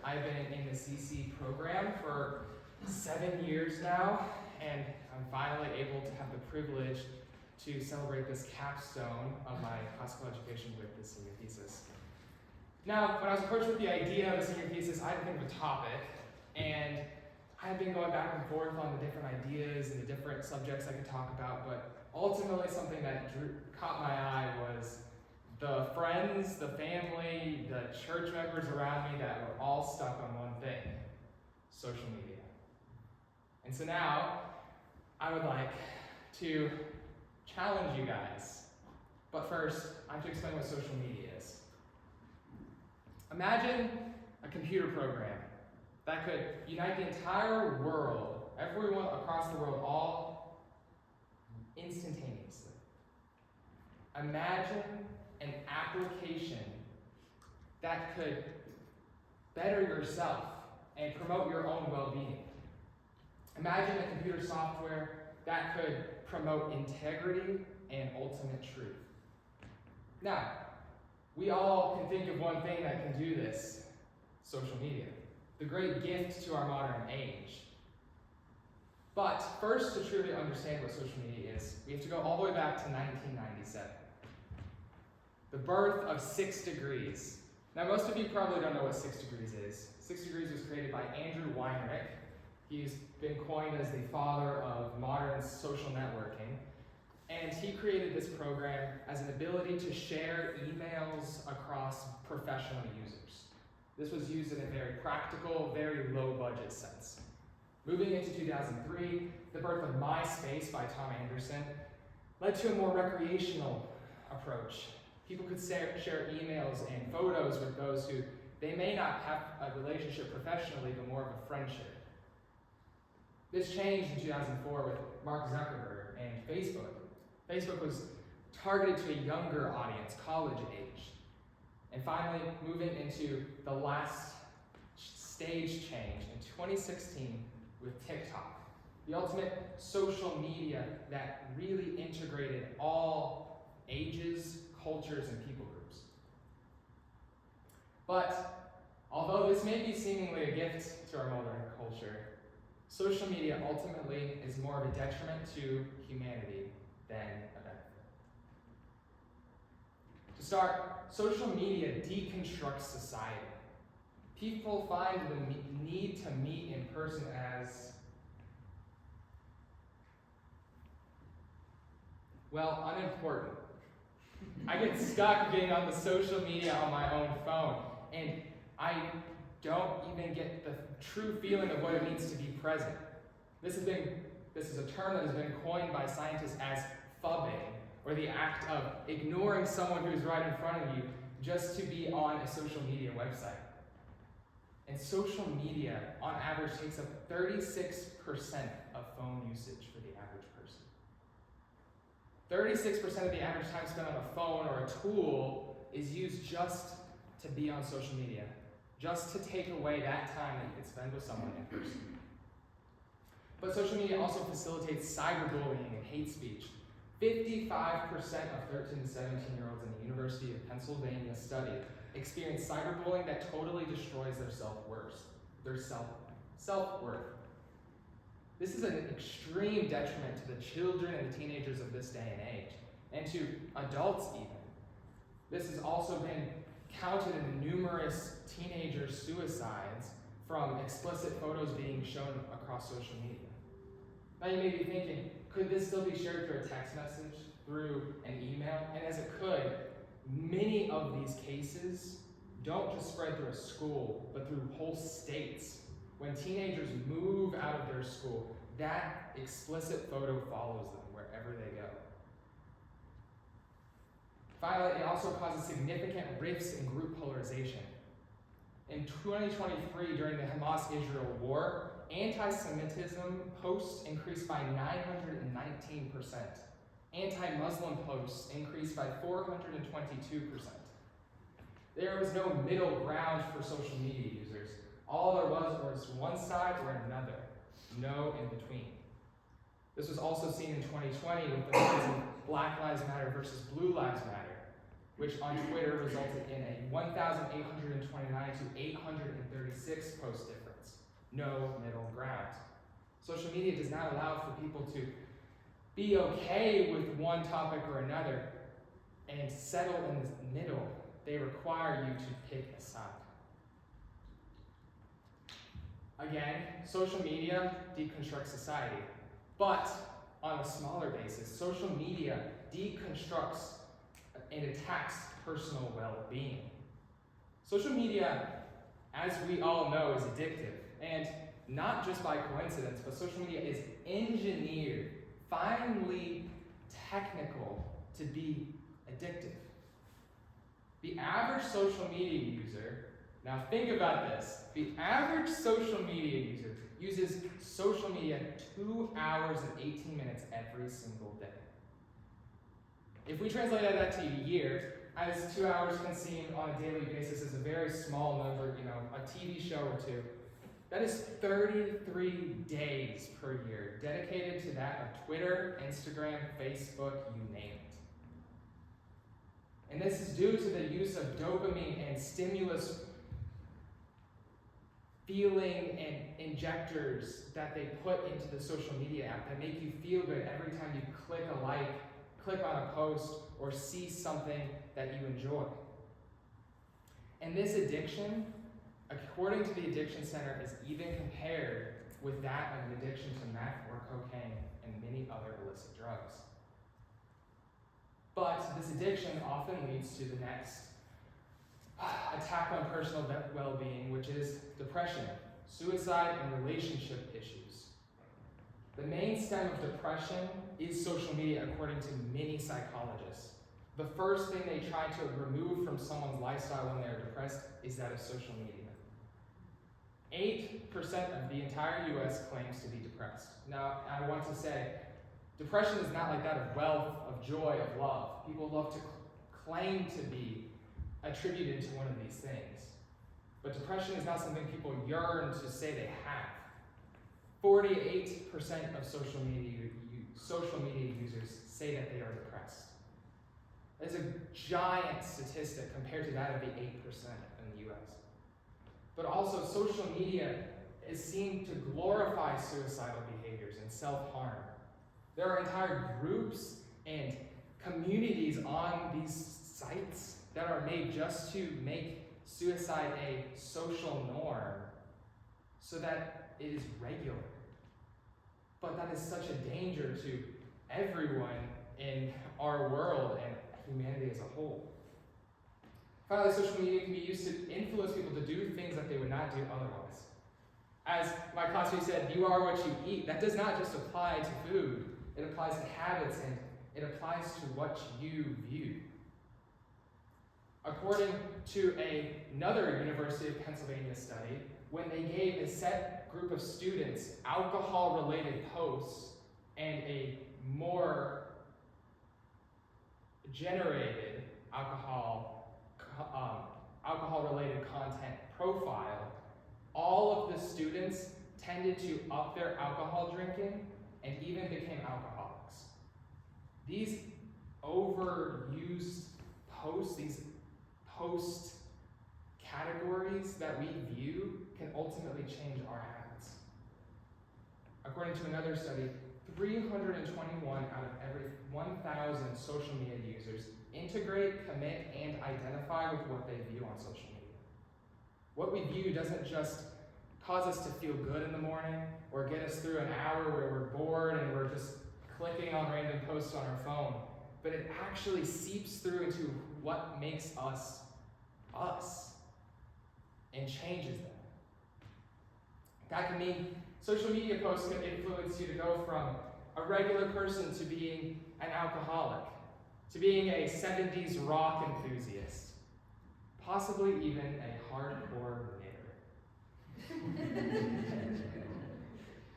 I've been in the CC program for 7 years now, and I'm finally able to have the privilege to celebrate this capstone of my classical education with the senior thesis. Now, when I was approached with the idea of a senior thesis, I had to think of a topic, and I had been going back and forth on the different ideas and the different subjects I could talk about, but ultimately something that caught my eye was the friends, the family, the church members around me that were all stuck on one thing: social media. And so now, I would like to challenge you guys. But first, I have to explain what social media is. Imagine a computer program that could unite the entire world, everyone across the world, all instantaneously. Imagine an application that could better yourself and promote your own well-being. Imagine a computer software that could promote integrity and ultimate truth. Now, we all can think of one thing that can do this: social media, the great gift to our modern age. But first, to truly understand what social media is, we have to go all the way back to 1997. The birth of 6 Degrees. Now, most of you probably don't know what 6 Degrees is. 6 Degrees was created by Andrew Weinrich. He's been coined as the father of modern social networking. And he created this program as an ability to share emails across professional users. This was used in a very practical, very low-budget sense. Moving into 2003, the birth of MySpace by Tom Anderson led to a more recreational approach. People could share emails and photos with those who they may not have a relationship professionally, but more of a friendship. This changed in 2004 with Mark Zuckerberg and Facebook. Facebook was targeted to a younger audience, college age. And finally, moving into the last stage change in 2016 with TikTok, the ultimate social media that really integrated all ages, cultures, and people groups. But although this may be seemingly a gift to our modern culture, social media ultimately is more of a detriment to humanity than a benefit. To start, social media deconstructs society. People find the need to meet in person as, well, unimportant. I get stuck being on the social media on my own phone, and I don't even get the true feeling of what it means to be present. This is a term that has been coined by scientists as phubbing, or the act of ignoring someone who's right in front of you just to be on a social media website. And social media, on average, takes up 36% of phone usage for the average person. 36% of the average time spent on a phone or a tool is used just to be on social media, just to take away that time that you could spend with someone in person. But social media also facilitates cyberbullying and hate speech. 55% of 13 to 17-year-olds in the University of Pennsylvania study experience cyberbullying that totally destroys their self-worth. This is an extreme detriment to the children and the teenagers of this day and age, and to adults even. This has also been counted in numerous teenager suicides from explicit photos being shown across social media. Now you may be thinking, could this still be shared through a text message, through an email? And as it could, many of these cases don't just spread through a school, but through whole states. When teenagers move out of their school, that explicit photo follows them wherever they go. Finally, it also causes significant rifts in group polarization. In 2023, during the Hamas-Israel war, anti-Semitism posts increased by 919%. Anti-Muslim posts increased by 422%. There was no middle ground for social media users. All there was one side or another, no in between. This was also seen in 2020 with the rise of Black Lives Matter versus Blue Lives Matter. which on Twitter resulted in a 1,829 to 836 post difference. No middle ground. Social media does not allow for people to be okay with one topic or another and settle in the middle. They require you to pick a side. Again, social media deconstructs society, but on a smaller basis, social media deconstructs and attacks personal well-being. Social media, as we all know, is addictive, and not just by coincidence, but social media is engineered, finely technical to be addictive. The average social media user, now think about this, the average social media user uses social media 2 hours and 18 minutes every single day. If we translate that to years, as 2 hours consumed on a daily basis is a very small number, a TV show or two, that is 33 days per year dedicated to that of Twitter, Instagram, Facebook, you name it. And this is due to the use of dopamine and stimulus feeling and injectors that they put into the social media app that make you feel good every time you click a like, click on a post, or see something that you enjoy. And this addiction, according to the Addiction Center, is even compared with that of an addiction to meth or cocaine and many other illicit drugs. But this addiction often leads to the next attack on personal well-being, which is depression, suicide, and relationship issues. The main stem of depression is social media, according to many psychologists. The first thing they try to remove from someone's lifestyle when they're depressed is that of social media. 8% of the entire US claims to be depressed. Now, I want to say, depression is not like that of wealth, of joy, of love. People love to claim to be attributed to one of these things. But depression is not something people yearn to say they have. 48% of social media users say that they are depressed. That is a giant statistic compared to that of the 8% in the US. But also, social media is seen to glorify suicidal behaviors and self-harm. There are entire groups and communities on these sites that are made just to make suicide a social norm so that it is regular. But that is such a danger to everyone in our world and humanity as a whole. Finally, social media can be used to influence people to do things that they would not do otherwise. As my classmate said, you are what you eat. That does not just apply to food. It applies to habits, and it applies to what you view. According to another University of Pennsylvania study, when they gave a set group of students alcohol-related posts and a more generated alcohol-related content profile, all of the students tended to up their alcohol drinking and even became alcoholics. These overused posts, these post categories that we view can ultimately change our habits. According to another study, 321 out of every 1,000 social media users integrate, commit, and identify with what they view on social media. What we view doesn't just cause us to feel good in the morning or get us through an hour where we're bored and we're just clicking on random posts on our phone, but it actually seeps through into what makes us us and changes them. That can mean social media posts can influence you to go from a regular person to being an alcoholic, to being a 70s rock enthusiast, possibly even a hardcore knitter.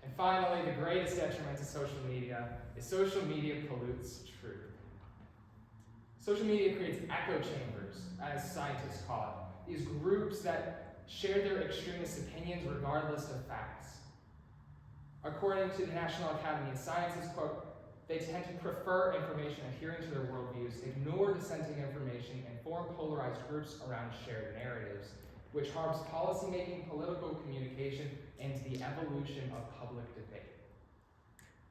And finally, the greatest detriment to social media is social media pollutes truth. Social media creates echo chambers, as scientists call it, these groups that share their extremist opinions regardless of facts. According to the National Academy of Sciences, quote, They tend to prefer information adhering to their worldviews, ignore dissenting information, and form polarized groups around shared narratives, which harms policymaking, political communication, and the evolution of public debate.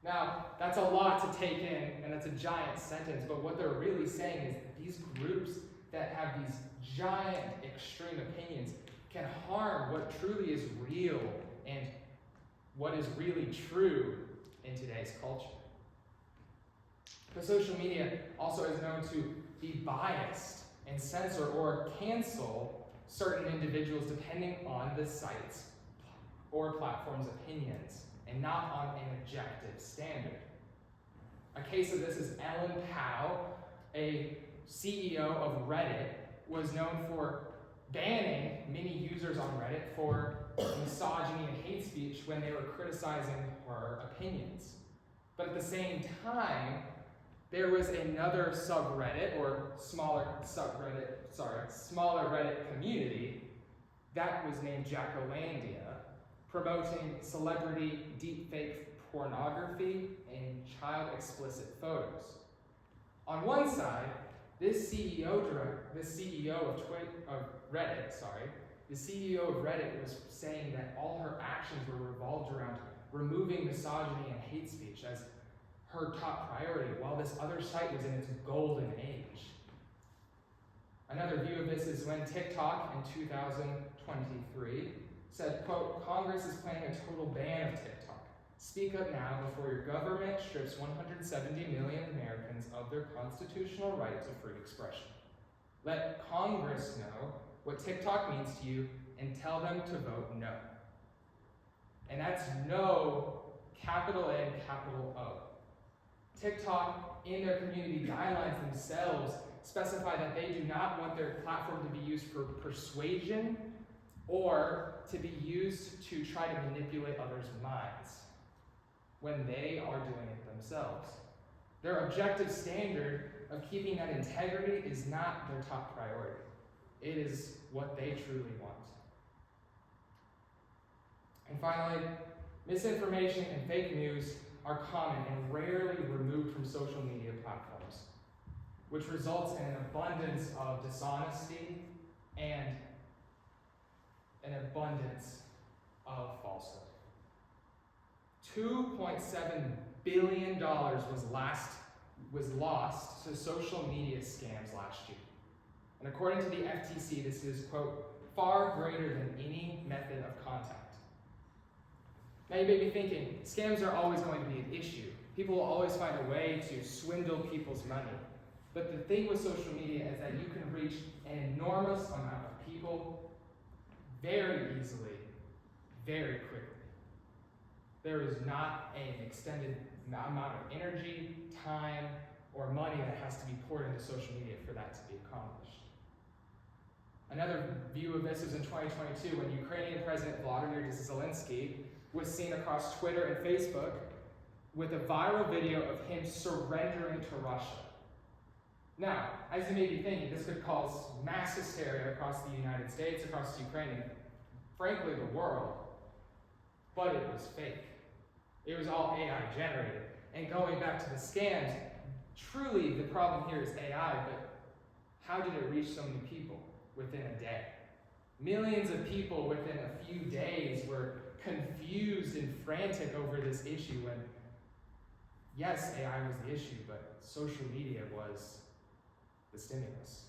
Now, that's a lot to take in, and that's a giant sentence, but what they're really saying is that these groups that have these giant extreme opinions can harm what truly is real and what is really true in today's culture. But social media also is known to be biased and censor or cancel certain individuals depending on the site's or platform's opinions, and not on an objective standard. A case of this is Ellen Pao, a CEO of Reddit, was known for banning many users on Reddit for misogyny and hate speech when they were criticizing her opinions. But at the same time, there was another subreddit, or smaller Reddit community that was named Jackolandia, promoting celebrity deepfake pornography and child explicit photos. On one side, this CEO of Reddit was saying that all her actions were revolved around removing misogyny and hate speech as her top priority, while this other site was in its golden age. Another view of this is when TikTok in 2023 said, quote, "Congress is planning a total ban of TikTok. Speak up now before your government strips 170 million Americans of their constitutional right to free expression. Let Congress know what TikTok means to you and tell them to vote no." And that's no, capital N, capital O. TikTok, in their community guidelines themselves, specify that they do not want their platform to be used for persuasion or to be used to try to manipulate others' minds when they are doing it themselves. Their objective standard of keeping that integrity is not their top priority. It is what they truly want. And finally, misinformation and fake news are common and rarely removed from social media platforms, which results in an abundance of dishonesty and an abundance of falsehood. $2.7 billion was lost to social media scams last year. And according to the FTC, this is, quote, "far greater than any method of contact." Now you may be thinking, scams are always going to be an issue. People will always find a way to swindle people's money. But the thing with social media is that you can reach an enormous amount of people very easily, very quickly. There is not an extended amount of energy, time, or money that has to be poured into social media for that to be accomplished. Another view of this was in 2022 when Ukrainian President Volodymyr Zelensky was seen across Twitter and Facebook with a viral video of him surrendering to Russia. Now, as you may be thinking, this could cause mass hysteria across the United States, across Ukraine, and frankly the world. But it was fake. It was all AI generated. And going back to the scams, truly the problem here is AI, but how did it reach so many people within a day? Millions of people within a few days were confused and frantic over this issue when, yes, AI was the issue, but social media was the stimulus.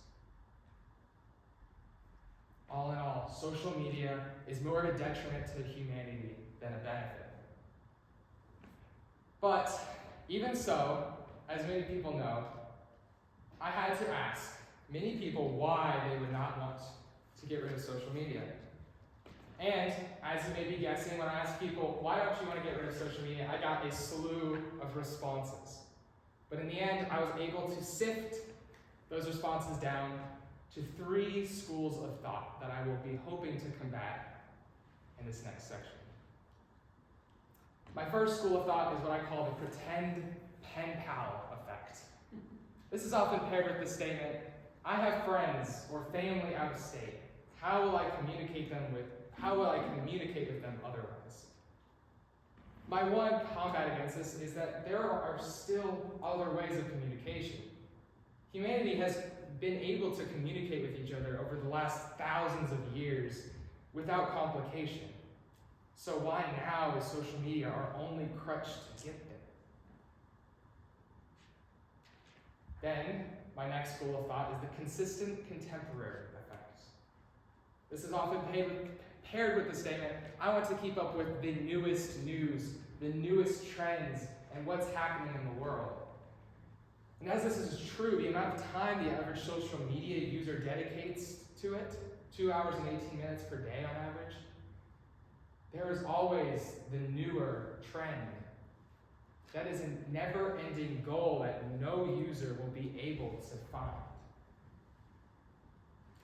All in all, social media is more of a detriment to humanity than a benefit. But even so, as many people know, I had to ask many people why they would not want to get rid of social media. And as you may be guessing, when I asked people, why don't you want to get rid of social media, I got a slew of responses. But in the end, I was able to sift those responses down to 3 schools of thought that I will be hoping to combat in this next section. My first school of thought is what I call the pretend pen pal effect. This is often paired with the statement, I have friends or family out of state. How will I communicate with them otherwise? My one combat against this is that there are still other ways of communication. Humanity has been able to communicate with each other over the last thousands of years without complication. So why now is social media our only crutch to get there? Then, my next school of thought is the consistent contemporary effect. This is often paired with the statement, I want to keep up with the newest news, the newest trends, and what's happening in the world. And as this is true, the amount of time the average social media user dedicates to it, 2 hours and 18 minutes per day on average, there is always the newer trend. That is a never-ending goal that no user will be able to find.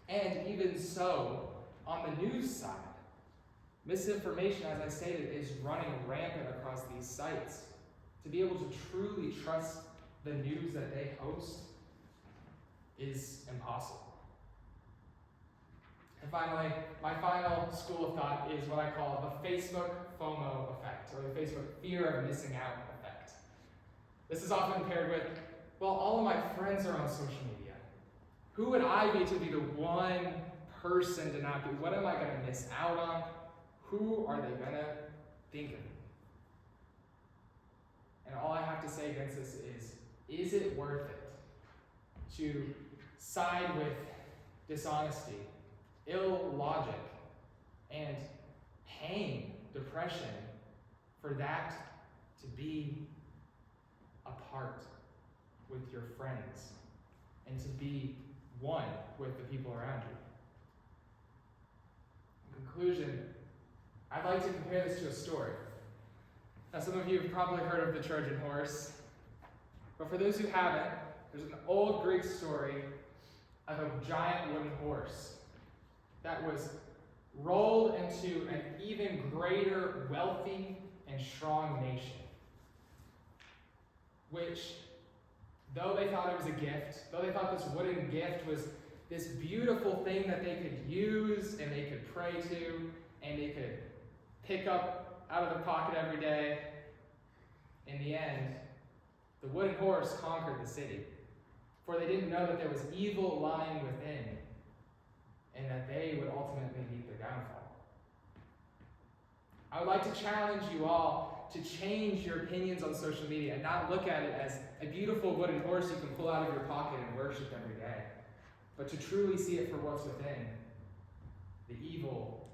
And even so, on the news side, misinformation, as I stated, is running rampant across these sites. To be able to truly trust the news that they host is impossible. And finally, my final school of thought is what I call the Facebook FOMO effect, or the Facebook fear of missing out effect. This is often paired with, well, all of my friends are on social media. Who would I be to be the one person to not be? What am I going to miss out on? Who are they going to think of me? And all I have to say against this is it worth it to side with dishonesty, ill logic, and pain, depression, for that to be apart with your friends and to be one with the people around you? In conclusion, I'd like to compare this to a story. Now, some of you have probably heard of the Trojan horse, but for those who haven't, there's an old Greek story of a giant wooden horse that was rolled into an even greater, wealthy, and strong nation, which, though they thought it was a gift, though they thought this wooden gift was this beautiful thing that they could use and they could pray to and they could pick up out of their pocket every day, in the end, the wooden horse conquered the city, for they didn't know that there was evil lying within and that they would ultimately meet their downfall. I would like to challenge you all to change your opinions on social media and not look at it as a beautiful wooden horse you can pull out of your pocket and worship every day, but to truly see it for what's within, the evil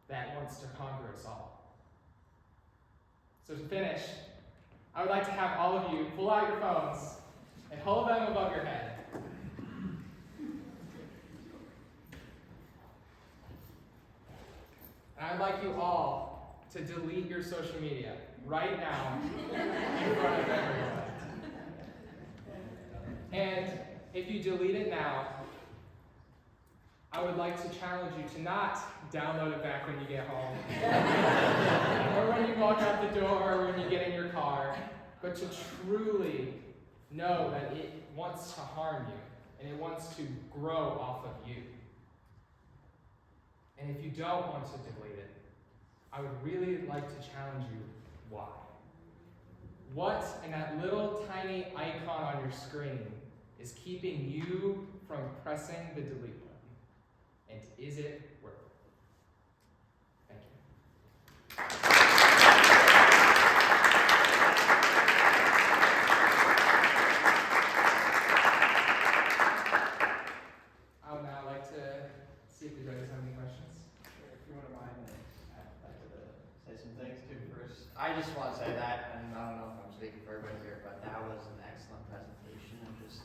that wants to conquer us all. So to finish, I would like to have all of you pull out your phones and hold them above your head. And I'd like you all to delete your social media right now in front of everyone. And if you delete it now, I would like to challenge you to not download it back when you get home, or when you walk out the door, or when you get in your car, but to truly know that it wants to harm you, and it wants to grow off of you. And if you don't want to delete it, I would really like to challenge you why. What in that little tiny icon on your screen is keeping you from pressing the delete button? And is it worth it? Thank you. I would now like to see if you guys have any questions. If you wouldn't mind, I'd like to say some things too first. I just want to say that, and I don't know if I'm speaking for everybody here, but that was an excellent presentation, and just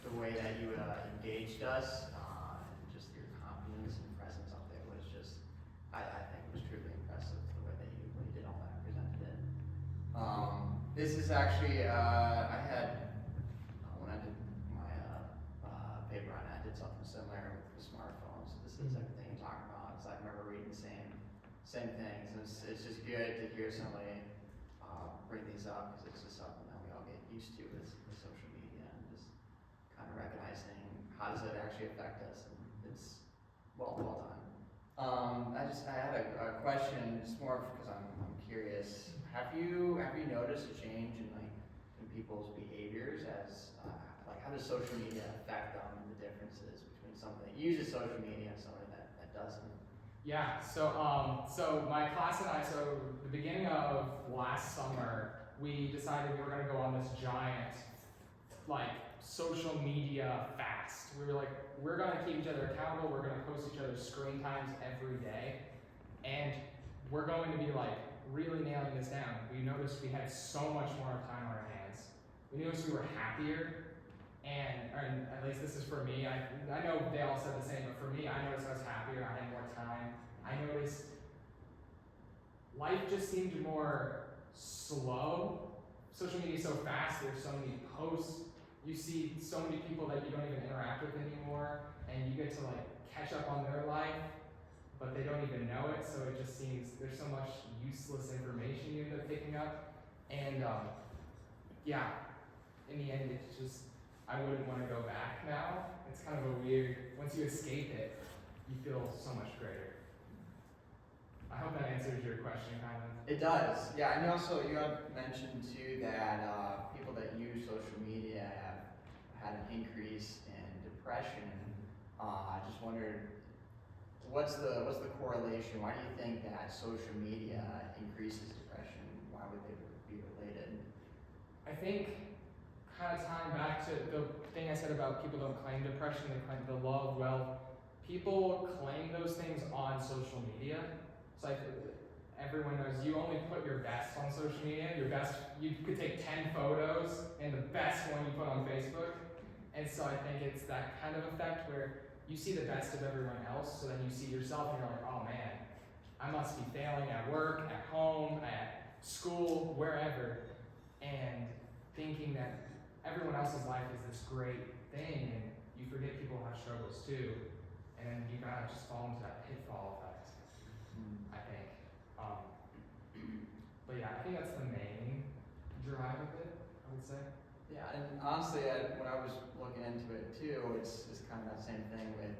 the way that you engaged us, and just your confidence and presence up there was just, I think was truly impressive, the way that you did all that and presented it. This is actually, I had, when I did my paper on it, I did something similar with the smartphones. This is everything you're talking about. It's like I remember reading the same things, and it's just good to hear somebody bring these up, because it's just something that we all get used to with social media, and just kind of recognizing how does it actually affect us, and it's well done. I had a question, just more because I'm curious Have you noticed a change in people's behaviors as how does social media affect them and the differences between somebody that uses social media and somebody that doesn't? Yeah, so my class and I, so the beginning of last summer, we decided we were gonna go on this giant, social media fast. We were like, we're gonna keep each other accountable, we're gonna post each other's screen times every day, and we're going to be really nailing this down. We noticed we had so much more time on our hands. We noticed we were happier, and at least this is for me. I know they all said the same, but for me, I noticed I was happier. I had more time. I noticed life just seemed more slow. Social media is so fast. There's so many posts. You see so many people that you don't even interact with anymore, and you get to catch up on their life, but they don't even know it. So it just seems there's so much useless information you end up picking up, and in the end, it's just I wouldn't want to go back now. It's kind of a weird. Once you escape it, you feel so much greater. I hope that answers your question, kind of. It does. Yeah, and also you had mentioned too that people that use social media have had an increase in depression. I just wondered, what's the correlation? Why do you think that social media increases depression? Why would they be related? I think kind of tying back to the thing I said about people don't claim depression, they claim the love. Well, people claim those things on social media. It's like everyone knows you only put your best on social media. You could take 10 photos and the best one you put on Facebook. And so I think it's that kind of effect where you see the best of everyone else, so then you see yourself and you're like, oh man, I must be failing at work, at home, at school, wherever, and thinking that everyone else's life is this great thing, and you forget people have struggles too, and then you gotta just fall into that pitfall effect, I think. But yeah, I think that's the main drive of it, I would say. Yeah, and honestly, when I was looking into it too, it's kind of that same thing with,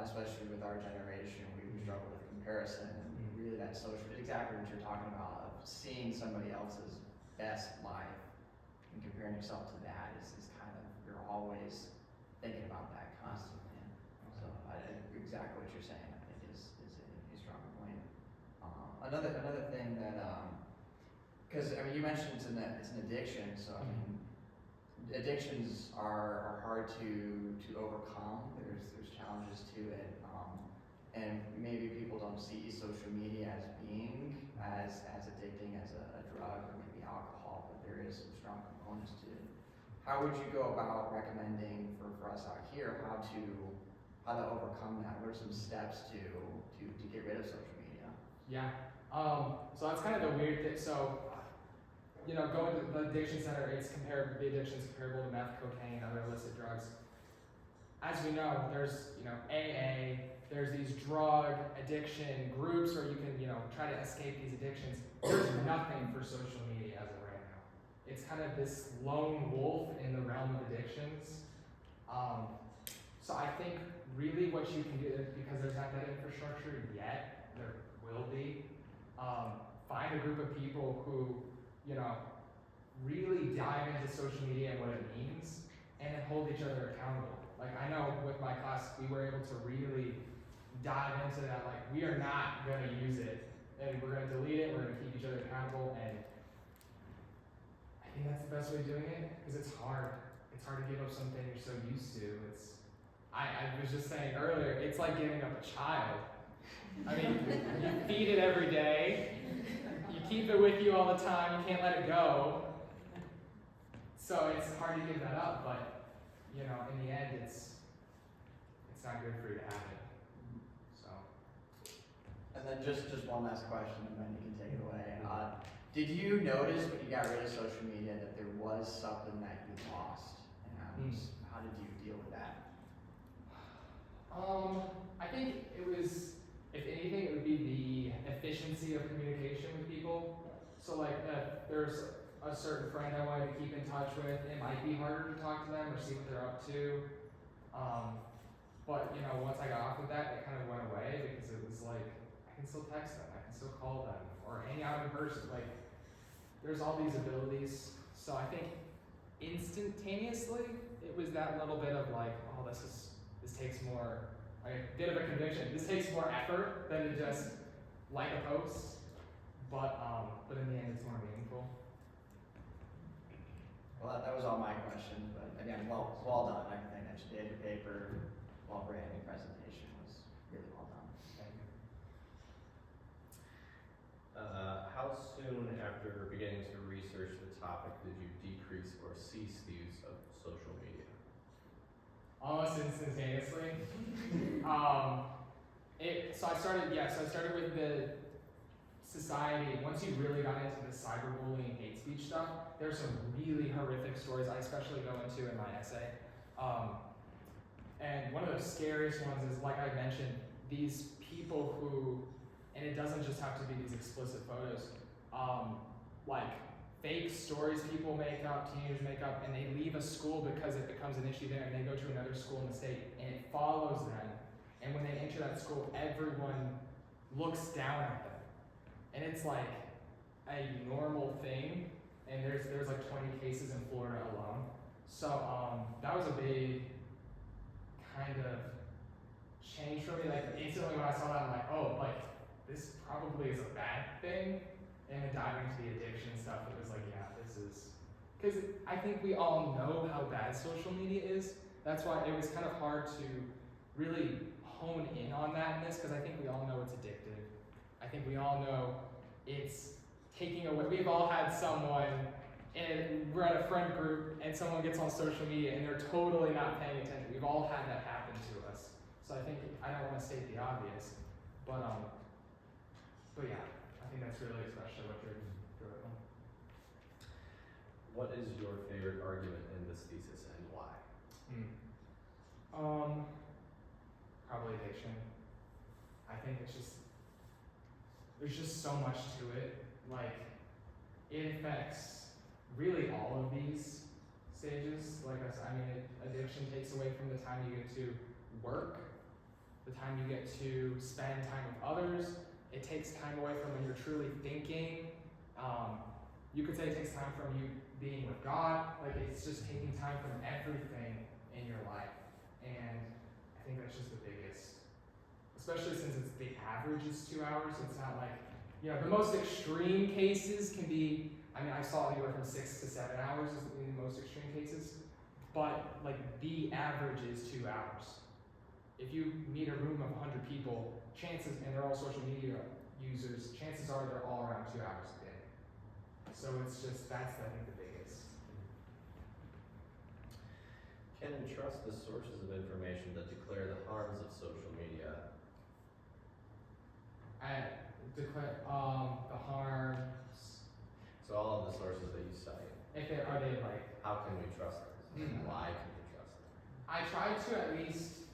especially with our generation, we struggle with comparison, and really that social, exactly what you're talking about, of seeing somebody else's best life and comparing yourself to that is kind of, you're always thinking about that constantly. So exactly what you're saying, I think is a strong point. Another thing that, because you mentioned it's an addiction, so I mean, addictions are hard to overcome. There's challenges to it, and maybe people don't see social media as being as addicting as a drug or maybe alcohol, but there is some strong components to it. How would you go about recommending for us out here how to overcome that? What are some steps to get rid of social media? Yeah. So that's kind of the weird thing. So, going to the addiction center, the addiction is comparable to meth, cocaine, other illicit drugs. As we know, there's, AA, there's these drug addiction groups where you can, try to escape these addictions. There's nothing for social media as of right now. It's kind of this lone wolf in the realm of addictions. So I think really what you can do, because there's not that infrastructure yet, there will be, find a group of people who, really dive into social media and what it means, and then hold each other accountable. Like I know with my class, we were able to really dive into that. Like we are not going to use it, and we're going to delete it. We're going to keep each other accountable, and I think that's the best way of doing it because it's hard. It's hard to give up something you're so used to. I was just saying earlier, it's like giving up a child. I mean, you feed it every day. You keep it with you all the time. You can't let it go. So it's hard to give that up, but in the end, it's not good for you to have it. So. And then just one last question, and then you can take it away. Did you notice when you got rid of social media that there was something that you lost, and how did you deal with that? I think it was, if anything, it would be the efficiency of communication with people. So there's a certain friend I wanted to keep in touch with, it might be harder to talk to them or see what they're up to. But once I got off of that, it kind of went away because it was like, I can still text them, I can still call them, or hang out in person. Like, there's all these abilities. So I think instantaneously, it was that little bit of like, oh, this takes more, like a bit of a conviction. This takes more effort than to just like a post, but in the end, it's more meaningful. Well, that was all my questions, but again, well done. Everything that you did, your paper, while branding presentation was really well done. Thank you. How soon after beginning to research the topic did you decrease or cease the use of social media? Almost instantaneously. So I started with the society. Once you really got into the cyberbullying, hate speech stuff, there's some really horrific stories I especially go into in my essay. And one of the scariest ones is, like I mentioned, these people who, and it doesn't just have to be these explicit photos, like fake stories people make up, teenagers make up, and they leave a school because it becomes an issue there, and they go to another school in the state, and it follows them. And when they enter that school, everyone looks down at them. And it's like a normal thing, and there's like 20 cases in Florida alone. So that was a big kind of change for me. Like instantly when I saw that, I'm like, oh, like this probably is a bad thing. And then diving into the addiction stuff, it was like, yeah, this is, because I think we all know how bad social media is. That's why it was kind of hard to really hone in on that in this, because I think we all know it's addictive. I think we all know it's taking away. We've all had someone, and we're at a friend group, and someone gets on social media, and they're totally not paying attention. We've all had that happen to us. So I think, I don't want to state the obvious, but yeah, I think that's really especially what you're doing. What is your favorite argument in this thesis and why? Probably addiction. I think there's just so much to it. Like, it affects really all of these stages. Like I mean, addiction takes away from the time you get to work, the time you get to spend time with others. It takes time away from when you're truly thinking. You could say it takes time from you being with God. Like, it's just taking time from everything in your life. And I think that's just the biggest, especially since the average is 2 hours. It's not like, you know, the most extreme cases can be, I mean, I saw anywhere from 6 to 7 hours is in the most extreme cases, but like the average is 2 hours. If you meet a room of 100 people, chances, and they're all social media users, chances are they're all around 2 hours a day. So it's just, that's I think the biggest. Can we trust the sources of information that declare the harms of social media? I declare the harms. So all of the sources that you cite, Are they like? how can we trust them? Why can we trust them? I try to at least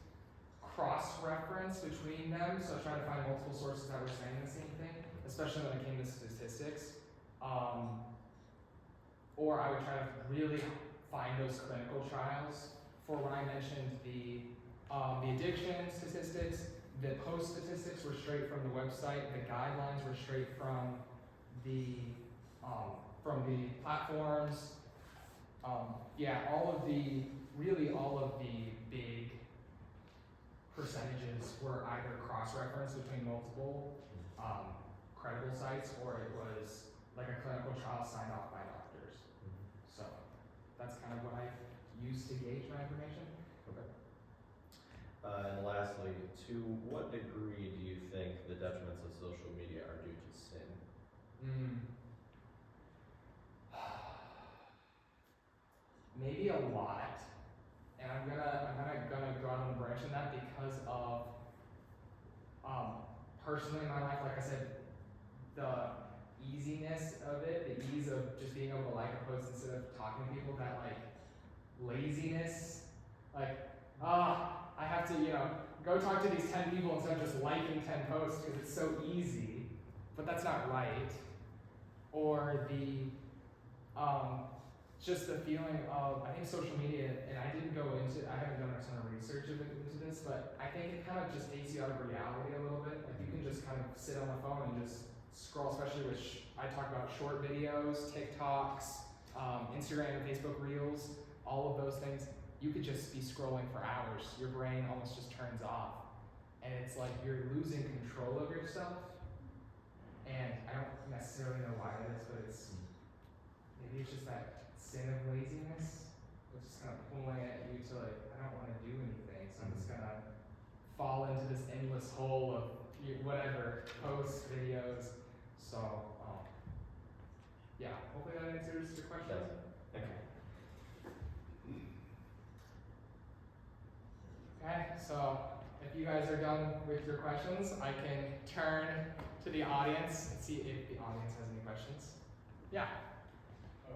cross-reference between them, so I try to find multiple sources that were saying the same thing, especially when it came to statistics. Or I would try to really find those clinical trials. For when I mentioned the addiction statistics, the post statistics were straight from the website. The guidelines were straight from the platforms. All of the big percentages were either cross-referenced between multiple credible sites, or it was like a clinical trial signed off by doctors. So that's kind of what I use to gauge my information. Okay. And lastly, to what degree do you think the detriments of social media are due to sin? Maybe a lot, and I'm gonna go out on a branch on that because of personally in my life, like I said, the easiness of it, the ease of just being able to like a post instead of talking to people, that like laziness, like I have to go talk to these 10 people instead of just liking 10 posts because it's so easy, but that's not right. Or the just the feeling of, I think social media, and I haven't done a ton of research into this, but I think it kind of just takes you out of reality a little bit. Like you can just kind of sit on the phone and just scroll, especially with, I talk about short videos, TikToks, Instagram and Facebook Reels, all of those things, you could just be scrolling for hours. Your brain almost just turns off. And it's like you're losing control of yourself. And I don't necessarily know why it is, but maybe it's just that sin of laziness. It's just kind of pulling at you to like, I don't want to do anything, so I'm just gonna fall into this endless hole of whatever, posts, videos. So, yeah, hopefully that answers your question. Okay. Okay, so if you guys are done with your questions, I can turn to the audience and see if the audience has any questions. Yeah. So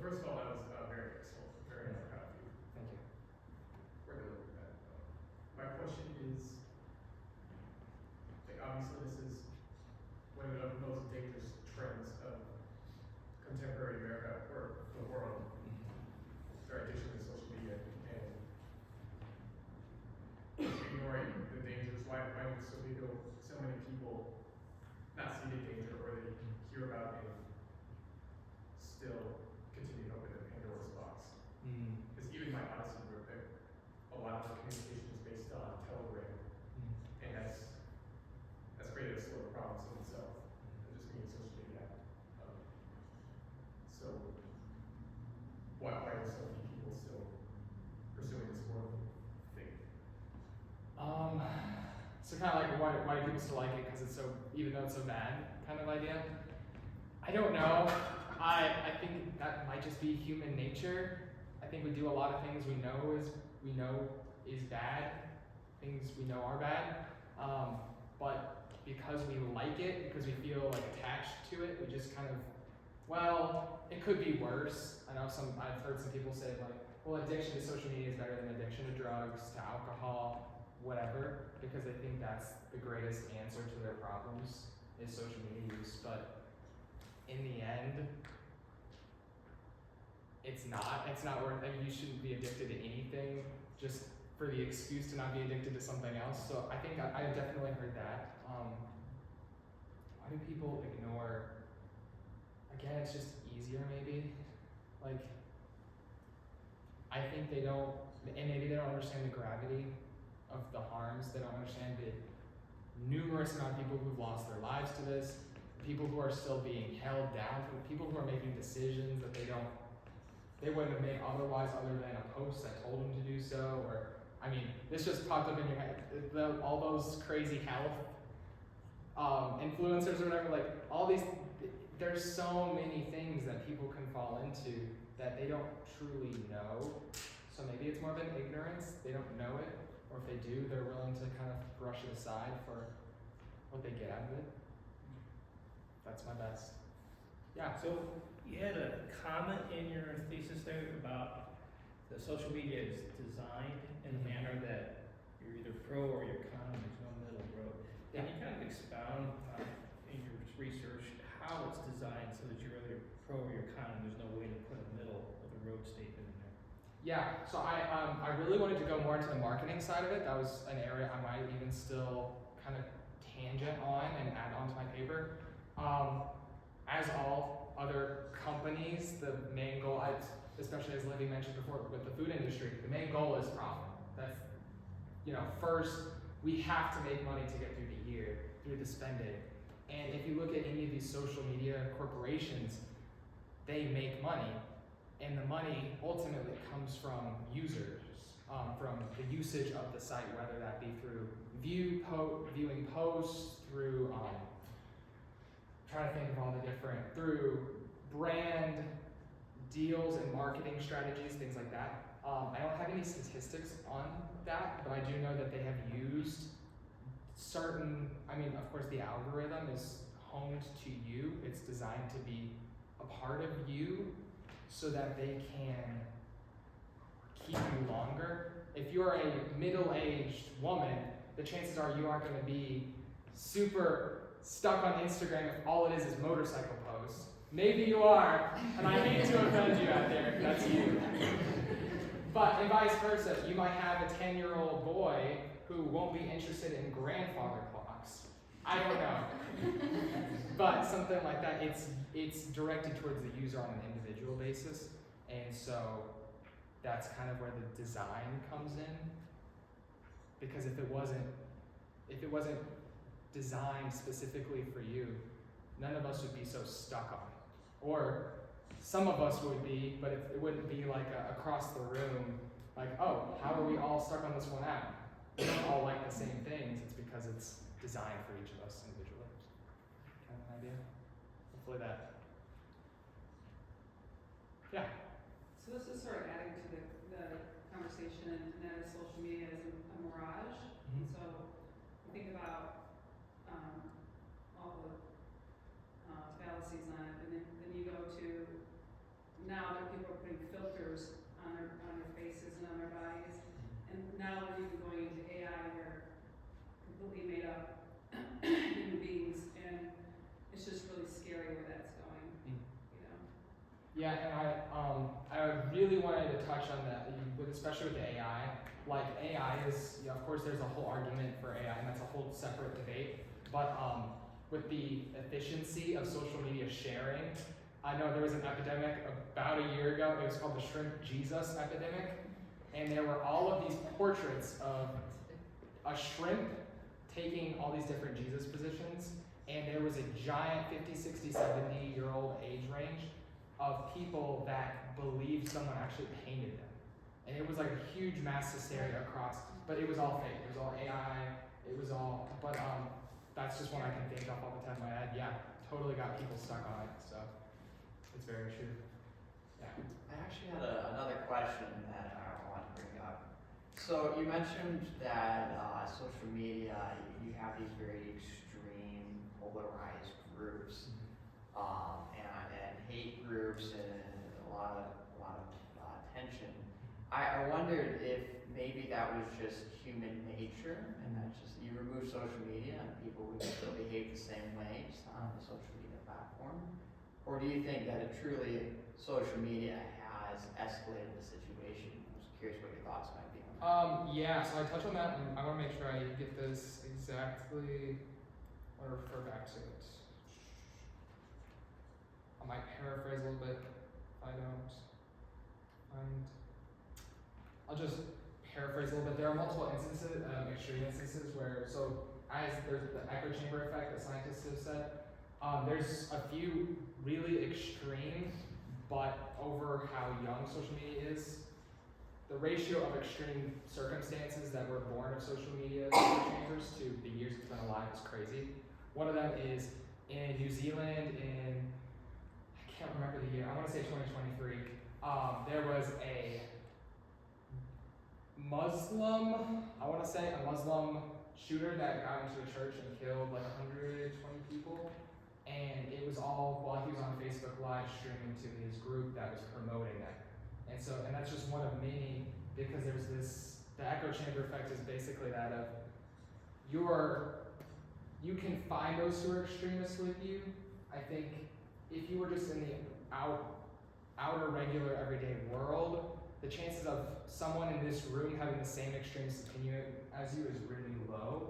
first of all, that was very excellent, very proud of you Thank you. for delivering that. My question is, like, obviously this is one of the most dangerous trends of contemporary America, or the world, our addiction to social media, and ignoring the dangers. Why would so many people not see the danger, or they hear about it and still continue to open the Pandora's box? Because even my Odyssey group, a lot of the communication is based on Telegram, and that's created a slew of problems in itself, just being social media. So why are so many people still pursuing this horrible thing? So kind of like why do people still like it? Because it's so, even though it's so bad, kind of idea. I don't know. I think that might just be human nature. I think we do a lot of things we know is bad, things we know are bad. But because we like it, because we feel like attached to it, we just kind of, well, it could be worse. I've heard some people say like, well, addiction to social media is better than addiction to drugs, to alcohol, whatever, because they think that's the greatest answer to their problems is social media use. But in the end, it's not worth it. You shouldn't be addicted to anything just for the excuse to not be addicted to something else. So I think I've definitely heard that. Why do people ignore? Again, it's just easier maybe. Like, I think they don't, and maybe they don't understand the gravity of the harms. They don't understand the numerous amount of people who've lost their lives to this, people who are still being held down, people who are making decisions that they wouldn't have made otherwise, other than a post that told them to do so. Or, I mean, this just popped up in your head, all those crazy health influencers or whatever, like all these, there's so many things that people can fall into that they don't truly know. So maybe it's more of an ignorance, they don't know it, or if they do, they're willing to kind of brush it aside for what they get out of it. That's my best. Yeah. So you had a comment in your thesis there about the social media is designed in a manner that you're either pro or you're con, there's no middle road. Can you kind of expound in your research how it's designed so that you're either pro or you're con, and there's no way to put a middle of the road statement in there? Yeah, so I really wanted to go more into the marketing side of it. That was an area I might even still kind of tangent on and add on to my paper. As all other companies, the main goal, especially as Libby mentioned before with the food industry, the main goal is profit. That's, first, we have to make money to get through the year, through the spending. And if you look at any of these social media corporations, they make money, and the money ultimately comes from users, from the usage of the site, whether that be through viewing posts, through trying to think of all the different, through brand deals and marketing strategies, things like that. I don't have any statistics on that, but I do know that they have used certain, of course the algorithm is honed to you. It's designed to be a part of you so that they can keep you longer. If you're a middle-aged woman, the chances are you aren't going to be super stuck on Instagram if all it is motorcycle posts. Maybe you are, and I hate to offend you out there if that's you. But, and vice versa, you might have a 10-year-old boy who won't be interested in grandfather clocks. I don't know. But something like that, it's directed towards the user on an individual basis, and so that's kind of where the design comes in. Because if it wasn't designed specifically for you, none of us would be so stuck on it. Or some of us would be, but it wouldn't be like across the room, like, oh, how are we all stuck on this one app? We don't all like the same things. It's because it's designed for each of us individually. Kind of an idea. Hopefully that. Yeah. So this is sort of adding to the conversation, and that is social media is a mirage. Mhm. So think about all the fallacies on it, and then you go to now that people are putting filters on their faces and on their bodies, and now we're even going into AI where completely made up human beings, and it's just really scary where that's going. Mm. You know. Yeah, and I really wanted to touch on that, especially with the AI. Like AI is, of course, there's a whole argument for AI, and that's a whole separate debate. But with the efficiency of social media sharing, I know there was an epidemic about a year ago. It was called the Shrimp Jesus epidemic, and there were all of these portraits of a shrimp taking all these different Jesus positions, and there was a giant 50, 60, 70-year-old age range of people that believed someone actually painted them. And it was like a huge mass hysteria across, but it was all fake. It was all AI. It was all, but that's just one I can think of off the top of my head. Yeah, totally got people stuck on it, so it's very true. Yeah. I actually had another question that I want to bring up. So you mentioned that social media, you have these very extreme, polarized groups, and hate groups, and a lot of tension. I wondered if maybe that was just human nature, and that's just you remove social media and people would still behave the same way just on the social media platform, or do you think that it truly social media has escalated the situation? I was curious what your thoughts might be on that. Yeah, so I touch on that, and I want to make sure I get this exactly. I want to refer back to it. I might paraphrase a little bit if I don't find. I'll just paraphrase a little bit. There are multiple instances, extreme instances, where, so as there's the echo chamber effect that scientists have said, there's a few really extreme, but over how young social media is, the ratio of extreme circumstances that were born of social media echo chambers to the years it's been alive is crazy. One of them is in New Zealand in, I can't remember the year, I want to say 2023, there was a Muslim shooter that got into a church and killed like 120 people, and it was all while he was on Facebook Live streaming to his group that was promoting that. And that's just one of many, because there's the echo chamber effect is basically that of you can find those who are extremists with you. I think if you were just in the outer regular everyday world, the chances of someone in this room having the same extremist opinion as you is really low.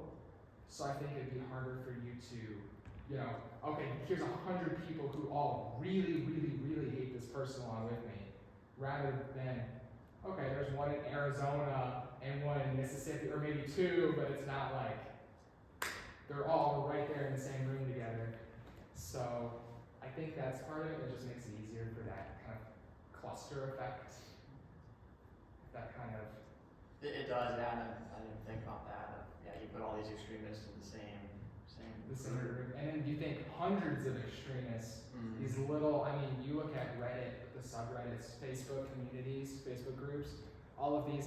So I think it'd be harder for you to, okay, here's 100 people who all really, really, really hate this person along with me, rather than, okay, there's one in Arizona and one in Mississippi, or maybe two, but it's not like they're all right there in the same room together. So I think that's part of it. It just makes it easier for that kind of cluster effect. That kind of. It does, yeah, I didn't think about that. Yeah, you put all these extremists in the same group. And then you think hundreds of extremists, Mm-hmm. these little, you look at Reddit, the subreddits, Facebook communities, Facebook groups, all of these,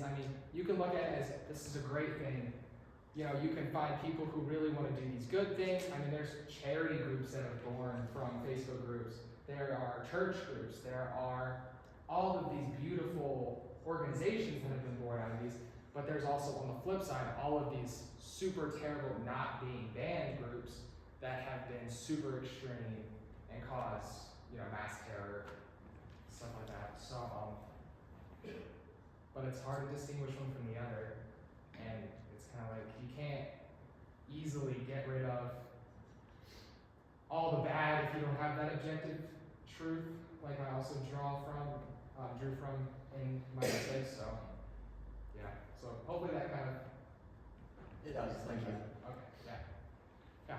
you can look at it as this is a great thing. You can find people who really want to do these good things. There's charity groups that are born from Facebook groups. There are church groups. There are all of these beautiful organizations that have been born out of these, but there's also on the flip side all of these super terrible not being banned groups that have been super extreme and cause mass terror, stuff like that. So but it's hard to distinguish one from the other, and it's kind of like you can't easily get rid of all the bad if you don't have that objective truth, like I also drew from in my essay. So yeah. So hopefully that kind of It does, thank you. Okay. Yeah. Yeah.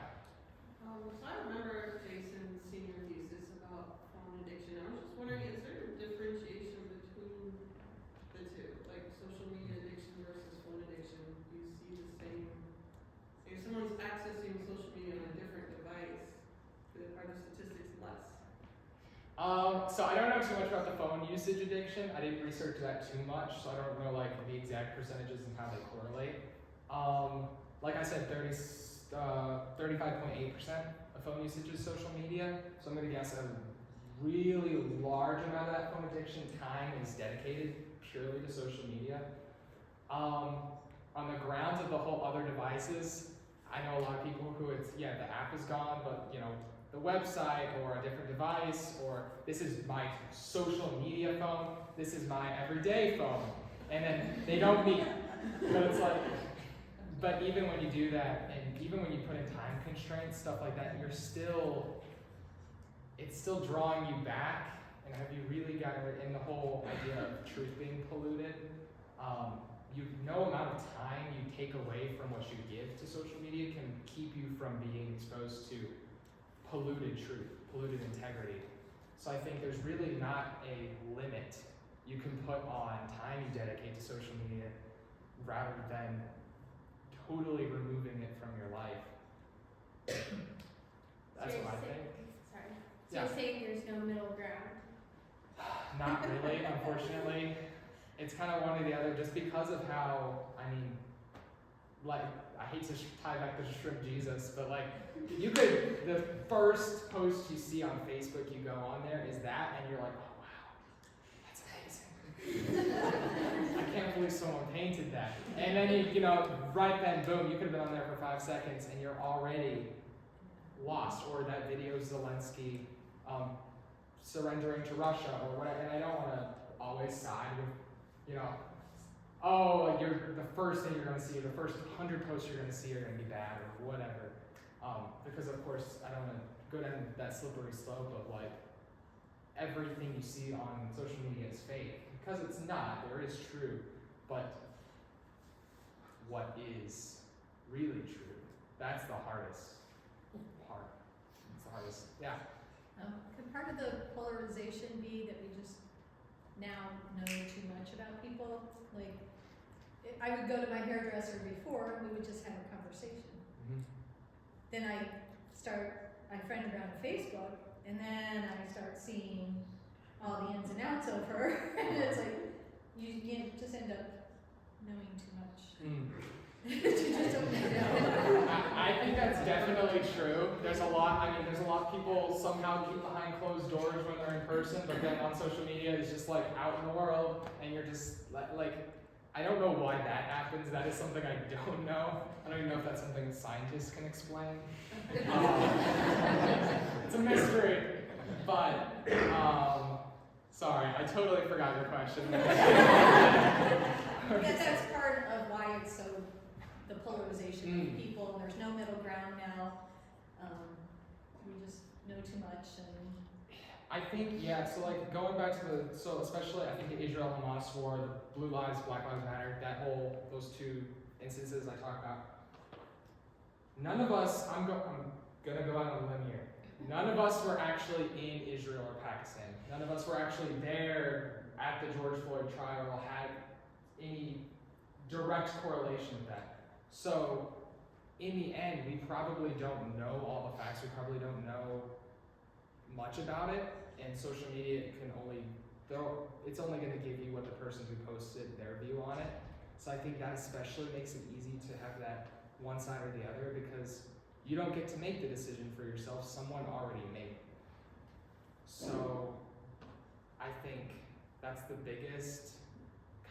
So I remember Jason's senior thesis about phone addiction. I was just wondering, is there a differentiation between the two, like social media addiction versus phone addiction? Do you see the same? If someone's accessing social media on a different device, are the statistics less? So I don't know too much about the phone usage addiction. I didn't research that too much, so I don't know like the exact percentages and how they correlate. Like I said, 35.8% of phone usage is social media. So I'm gonna guess a really large amount of that phone addiction time is dedicated purely to social media. On the grounds of the whole other devices, I know a lot of people who the app is gone, but the website or a different device, or this is my social media phone, this is my everyday phone, and then they don't meet. But it's like, but even when you do that, and even when you put in time constraints, stuff like that, it's still drawing you back. And have you really got it in the whole idea of truth being polluted? No amount of time you take away from what you give to social media can keep you from being exposed to polluted truth, polluted integrity. So I think there's really not a limit you can put on time you dedicate to social media rather than totally removing it from your life. That's what I think. Sorry. So Yeah. you're saying there's no middle ground? Not really, unfortunately. It's kind of one or the other just because of how, I hate to tie back to shrimp Jesus, but the first post you see on Facebook, you go on there is that, and you're like, oh wow, that's amazing. I can't believe someone painted that. And then right then, boom, you could have been on there for 5 seconds and you're already lost. Or that video of Zelensky surrendering to Russia or whatever. And I don't want to always side with, you're the first thing you're going to see, or the first 100 posts you're going to see are going to be bad or whatever. Because of course, I don't want to go down that slippery slope of everything you see on social media is fake. Because it's not, there is true, but what is really true? That's the hardest part. It's the hardest, yeah. Could part of the polarization be that we just now know too much about people? I would go to my hairdresser before and we would just have a conversation. Mm-hmm. Then I friend her on Facebook, and then I start seeing all the ins and outs of her, and it's like, you just end up knowing too much. You just don't know. I think that's definitely true. There's a lot of people somehow keep behind closed doors when they're in person, but then on social media it's just out in the world, and you're just I don't know why that happens. That is something I don't know. I don't even know if that's something scientists can explain. It's a mystery. But, sorry, I totally forgot your question. That's part of why it's so, the polarization of people, and there's no middle ground now. We just know too much, and I think, so going back to especially I think the Israel-Hamas war, the Blue Lives, Black Lives Matter, those two instances I talked about, none of us, I'm gonna go out on a limb here, none of us were actually in Israel or Pakistan. None of us were actually there at the George Floyd trial or had any direct correlation with that. So, in the end, we probably don't know all the facts, we probably don't know much about it, and social media it's only going to give you what the person who posted their view on it. So I think that especially makes it easy to have that one side or the other, because you don't get to make the decision for yourself, someone already made it. So I think that's the biggest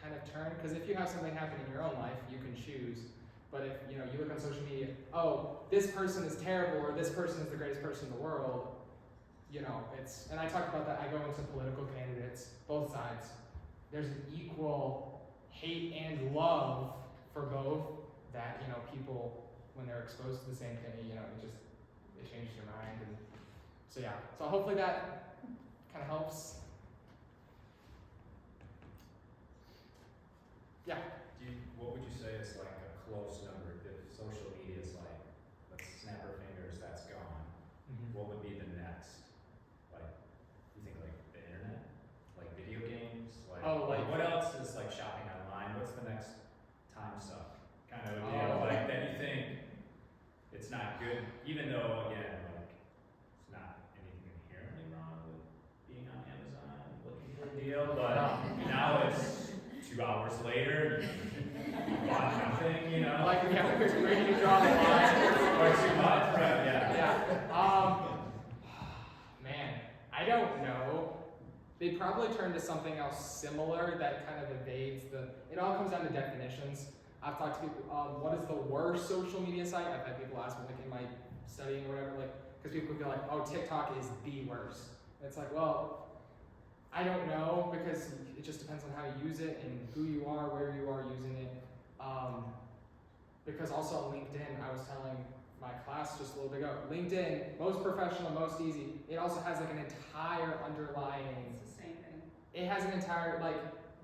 kind of turn, because if you have something happen in your own life, you can choose. But if you look on social media, this person is terrible, or this person is the greatest person in the world, and I talked about that, I go into political candidates, both sides. There's an equal hate and love for both that, people, when they're exposed to the same thing, it changes your mind. And so yeah, so hopefully that kind of helps. Yeah. What would you say is like a close number? If social media is like, let's snap our fingers, that's gone. What would be the next? Like, you think like the internet? Like video games? Like, what else is like shopping online? What's the next time suck kind of a deal? Like that you think it's not good, even though again, like it's not anything inherently wrong with being on Amazon and looking for a deal, but now it's 2 hours later, you bought nothing, you know? Like, yeah, where do you draw the line? Or too much, right, yeah. Yeah. Man, I don't know. They probably turn to something else similar that kind of evades it all comes down to definitions. I've talked to people, what is the worst social media site? I've had people ask me, like, in my studying or whatever, like, because people feel like, oh, TikTok is the worst. And it's like, well, I don't know, because it just depends on how you use it and who you are, where you are using it. Because also on LinkedIn, I was telling my class just a little bit ago, LinkedIn, most professional, most easy. It also has like an entire underlying. It's the same thing. It has an entire, like,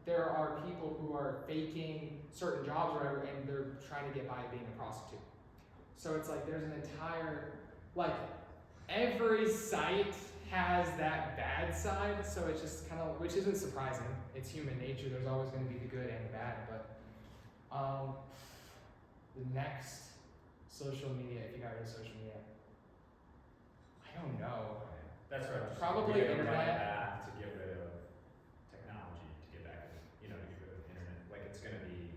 there are people who are faking certain jobs or whatever, and they're trying to get by being a prostitute. So it's like there's an entire, like, every site has that bad side, so it's just kind of, which isn't surprising. It's human nature. There's always going to be the good and the bad, but the next social media, if you got rid of social media, I don't know. That's right. Probably internet. internet. Back to get rid of technology, to get back to, to get rid of the internet. Like it's gonna be.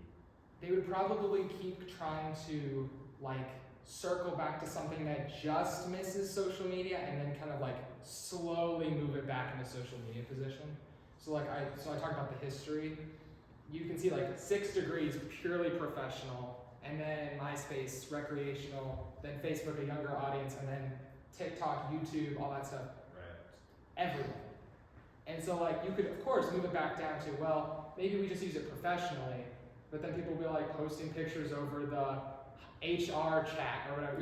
They would probably keep trying to like circle back to something that just misses social media and then kind of like slowly move it back into social media position. So like I talked about the history. You can see like 6 degrees purely professional, and then MySpace recreational, then Facebook a younger audience, and then TikTok, YouTube, all that stuff. Right. Everyone. And so like you could of course move it back down to, well, maybe we just use it professionally, but then people will be like posting pictures over the HR chat or whatever.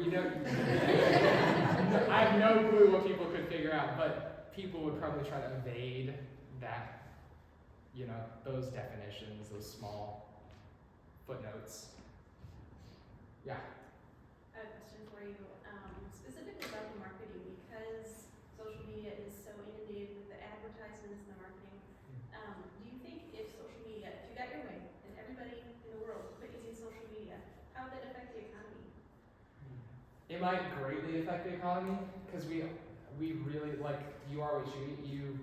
I have no clue what people could figure out, but people would probably try to evade that, those definitions, those small footnotes. Yeah. I have a question for you, specifically about the marketing, because social media is so inundated with the advertisements and the marketing. Do you think if social media, if you got your way, and everybody in the world quit using social media, how would that affect the economy? It might greatly affect the economy because we really like you are what you eat. You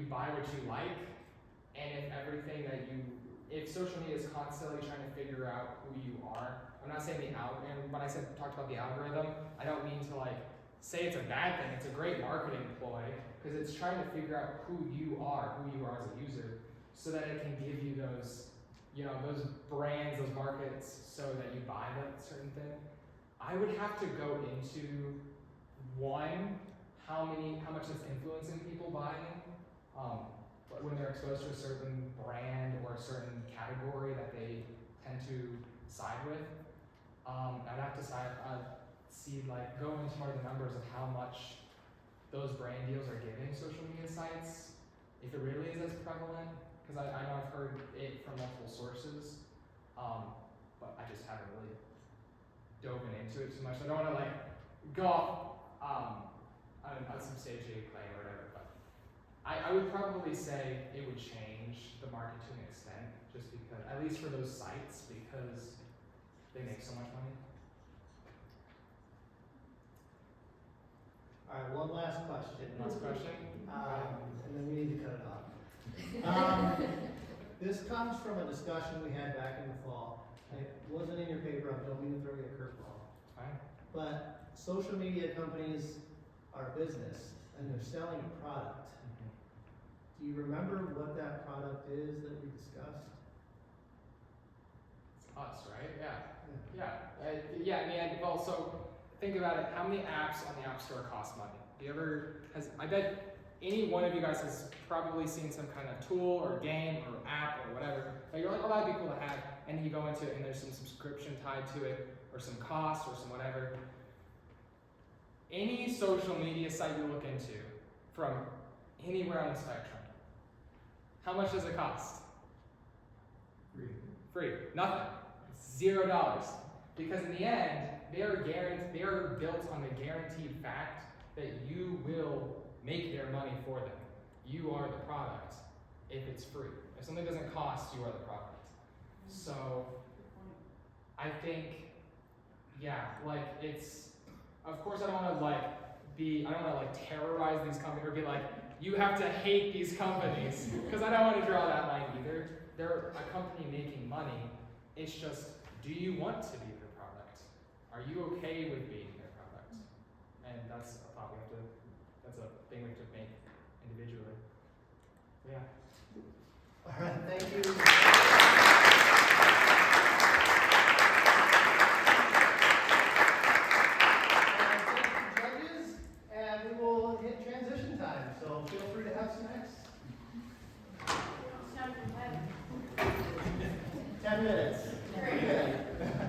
buy what you like, and if social media is constantly trying to figure out who you are, I'm not saying the algorithm. When I talked about the algorithm, I don't mean to like say it's a bad thing. It's a great marketing ploy because it's trying to figure out who you are as a user, so that it can give you those, those brands, those markets, so that you buy that certain thing. I would have to go into how much it's influencing people buying, when they're exposed to a certain brand or a certain category that they tend to side with. I'd have to go into more of the numbers of how much those brand deals are giving social media sites, if it really is as prevalent, because I know I've heard it from multiple sources, but I just haven't really dove into it too much. I don't want to go off on some stage aid claim or whatever, but I would probably say it would change the market to an extent, just because, at least for those sites, because they make so much money. All right, one last question. Last question? And then we need to cut it off. This comes from a discussion we had back in the fall. It wasn't in your paper, I don't mean to throw you a curveball. Fine. But social media companies are business, and they're selling a product. Do you remember what that product is that we discussed? It's us, right? Yeah. Well, so think about it. How many apps on the App Store cost money? I bet any one of you guys has probably seen some kind of tool or game or app or whatever that you're like, oh, that'd be cool to have. And then you go into it and there's some subscription tied to it or some cost or some whatever. Any social media site you look into, from anywhere on the spectrum, how much does it cost? Free. Nothing. $0. Because in the end, they are built on the guaranteed fact that you will make their money for them. You are the product if it's free. If something doesn't cost, you are the product. So I think, yeah, like it's, of course I don't want to terrorize these companies or be like, you have to hate these companies, because I don't want to draw that line either. They're a company making money. It's just, do you want to be their product? Are you okay with being their product? And that's a thought that's a thing we have to make individually. So yeah. All right, thank you. Thank you, judges, and we will hit transition time, so feel free to have snacks. 10 minutes. Great.